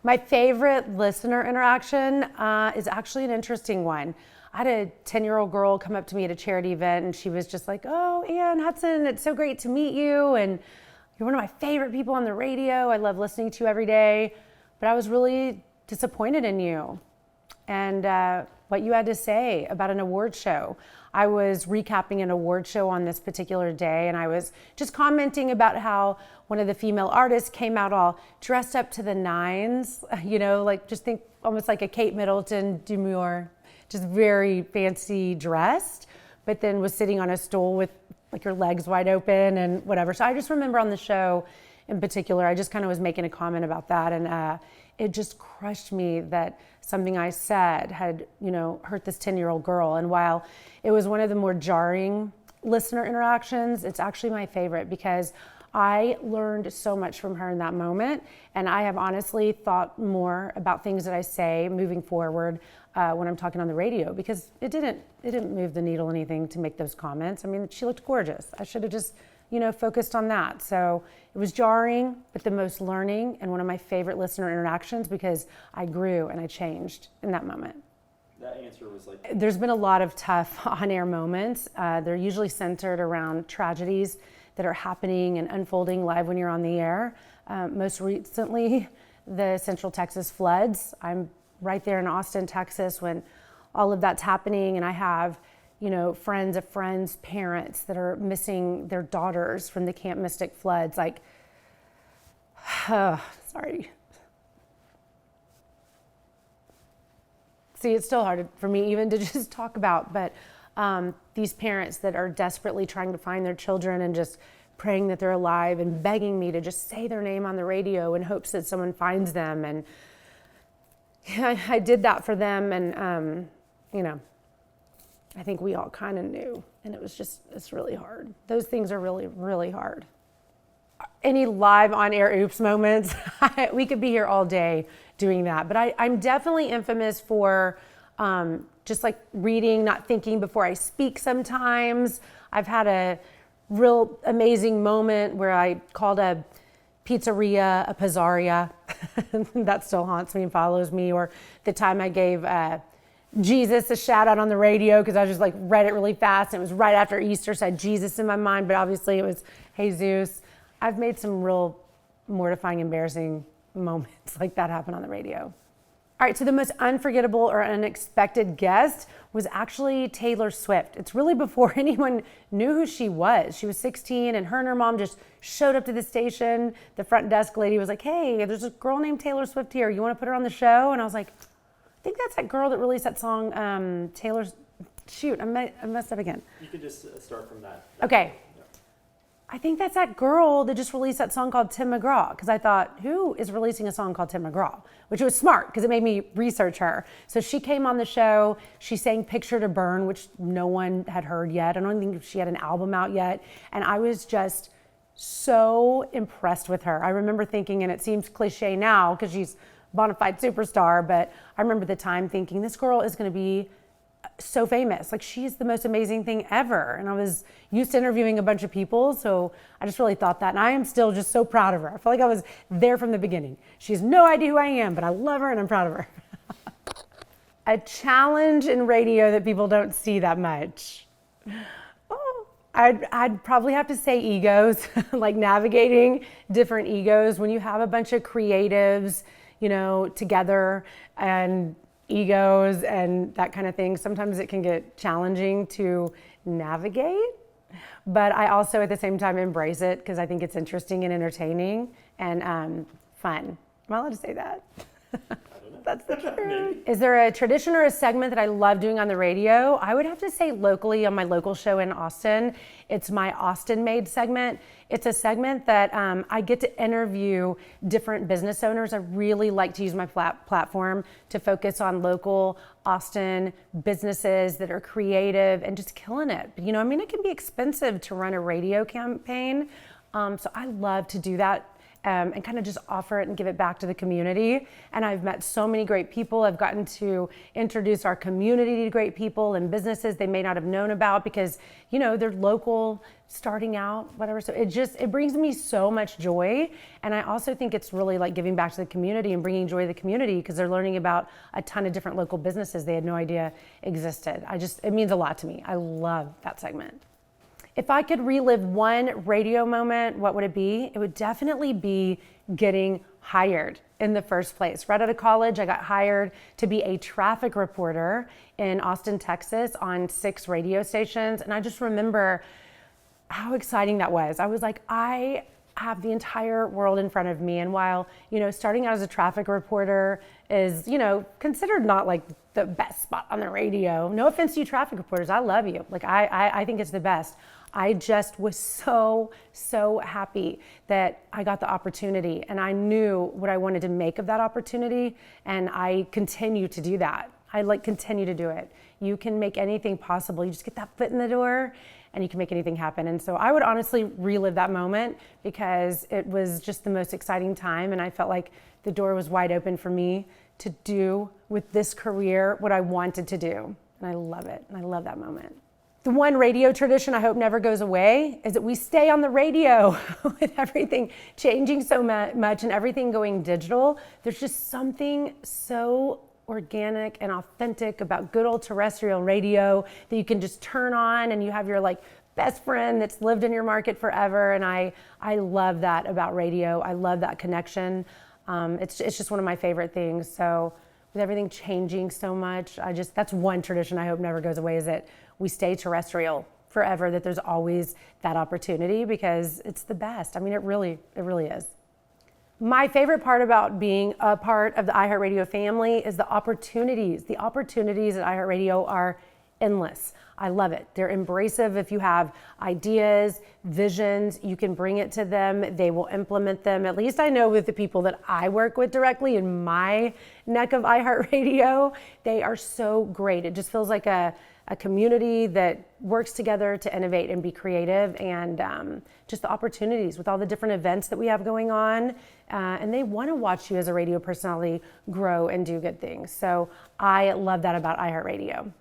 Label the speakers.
Speaker 1: My favorite listener interaction is actually an interesting one. I had a 10-year-old girl come up to me at a charity event, and she was just like, "Oh, Ann Hudson, it's so great to meet you, and you're one of my favorite people on the radio. I love listening to you every day, but I was really disappointed in you and what you had to say about an award show." I was recapping an award show on this particular day, and I was just commenting about how one of the female artists came out all dressed up to the nines, like just think almost like a Kate Middleton demure, just very fancy dressed, but then was sitting on a stool with like her legs wide open and whatever. So I just remember on the show in particular, I just kind of was making a comment about that, and it just crushed me that something I said had, hurt this 10-year-old girl. And while it was one of the more jarring listener interactions, it's actually my favorite because I learned so much from her in that moment. And I have honestly thought more about things that I say moving forward when I'm talking on the radio, because it didn't move the needle anything to make those comments. I mean, she looked gorgeous. I should have just focused on that. So it was jarring, but the most learning and one of my favorite listener interactions because I grew and I changed in that moment.
Speaker 2: That answer was like...
Speaker 1: There's been a lot of tough on-air moments. They're usually centered around tragedies that are happening and unfolding live when you're on the air. Most recently, the Central Texas floods. I'm right there in Austin, Texas when all of that's happening, and I have friends of friends' parents that are missing their daughters from the Camp Mystic floods. Sorry. See, it's still hard for me even to just talk about, but these parents that are desperately trying to find their children and just praying that they're alive and begging me to just say their name on the radio in hopes that someone finds them. And I did that for them, and I think we all kind of knew, and it's really hard. Those things are really, really hard. Any live on-air oops moments, we could be here all day doing that, but I'm definitely infamous for just like reading, not thinking before I speak sometimes. I've had a real amazing moment where I called a pizzeria a pizzaria. That still haunts me and follows me. Or the time I gave Jesus a shout out on the radio because I just like read it really fast. And it was right after Easter, so I had Jesus in my mind, but obviously it was Jesus. I've made some real mortifying, embarrassing moments like that happen on the radio. All right, so the most unforgettable or unexpected guest was actually Taylor Swift. It's really before anyone knew who she was. She was 16, and her mom just showed up to the station. The front desk lady was like, "Hey, there's a girl named Taylor Swift here. You want to put her on the show?" And I was like, "I think that's that girl that released that song, I messed up again."
Speaker 2: You could just start from that.
Speaker 1: Okay. I think that's that girl that just released that song called Tim McGraw, because I thought, who is releasing a song called Tim McGraw? Which was smart, because it made me research her. So she came on the show, she sang Picture to Burn, which no one had heard yet. I don't think she had an album out yet. And I was just so impressed with her. I remember thinking, and it seems cliche now, because she's a bona fide superstar, but I remember the time thinking, this girl is gonna be so famous. Like, she's the most amazing thing ever. And I was used to interviewing a bunch of people, so I just really thought that. And I am still just so proud of her. I feel like I was there from the beginning. She has no idea who I am, but I love her and I'm proud of her. A challenge in radio that people don't see that much. Oh, I'd probably have to say egos, like navigating different egos. When you have a bunch of creatives, together, and egos and that kind of thing, sometimes it can get challenging to navigate, but I also at the same time embrace it because I think it's interesting and entertaining and fun. Am I allowed to say that? That's the truth. Is there a tradition or a segment that I love doing on the radio? I would have to say locally on my local show in Austin, it's my Austin Made segment. It's a segment that I get to interview different business owners. I really like to use my platform to focus on local Austin businesses that are creative and just killing it. It can be expensive to run a radio campaign. So I love to do that and kind of just offer it and give it back to the community. And I've met so many great people. I've gotten to introduce our community to great people and businesses they may not have known about because, you know, they're local, starting out, whatever. So it brings me so much joy. And I also think it's really like giving back to the community and bringing joy to the community because they're learning about a ton of different local businesses they had no idea existed. It means a lot to me. I love that segment. If I could relive one radio moment, what would it be? It would definitely be getting hired in the first place. Right out of college, I got hired to be a traffic reporter in Austin, Texas on 6 radio stations. And I just remember how exciting that was. I was like, I have the entire world in front of me. And while, you know, starting out as a traffic reporter is, you know, considered not like the best spot on the radio. No offense to you traffic reporters, I love you. Like I think it's the best. I just was so happy that I got the opportunity and I knew what I wanted to make of that opportunity and I continue to do that. I continue to do it. You can make anything possible. You just get that foot in the door and you can make anything happen. And so I would honestly relive that moment because it was just the most exciting time and I felt like the door was wide open for me to do with this career what I wanted to do. And I love it. And I love that moment. The one radio tradition I hope never goes away is that we stay on the radio with everything changing so much and everything going digital. There's just something so organic and authentic about good old terrestrial radio that you can just turn on and you have your like best friend that's lived in your market forever. And I love that about radio. I love that connection. It's just one of my favorite things. So with everything changing so much, that's one tradition I hope never goes away is that we stay terrestrial forever, that there's always that opportunity because it's the best. I mean, it really is. My favorite part about being a part of the iHeart Radio family is the opportunities. The opportunities at iHeart Radio are endless. I love it. They're embracive. If you have ideas, visions, you can bring it to them. They will implement them. At least I know with the people that I work with directly in my neck of iHeart Radio, they are so great. It just feels like a community that works together to innovate and be creative and just the opportunities with all the different events that we have going on. And they want to watch you as a radio personality grow and do good things. So I love that about iHeart Radio.